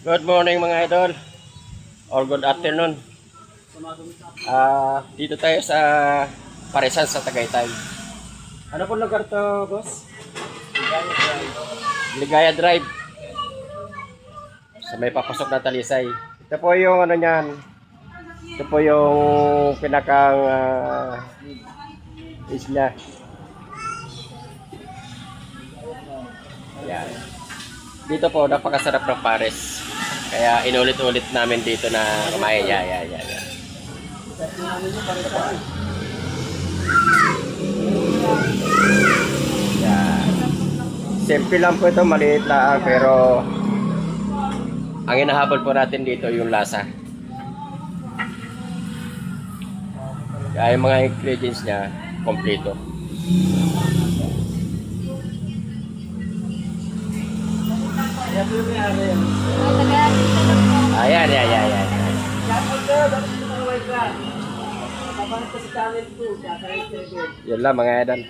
Good morning mga idol or good afternoon. Dito tayo sa Parisan sa Tagaytay. Ano po lugar to, boss? Ligaya Drive. Sa may papasok na Talisay. Ito po yung ano niyan. Ito po yung pinakang isla. Yan. Dito po napakasarap ng pares. Kaya inulit-ulit namin dito na kumain. Yan. Simple lang po ito, maliit lang, pero ang hinahabol po natin dito yung lasa. Kaya yung mga ingredients niya, kompleto. Ayan. Yun lang mga idol.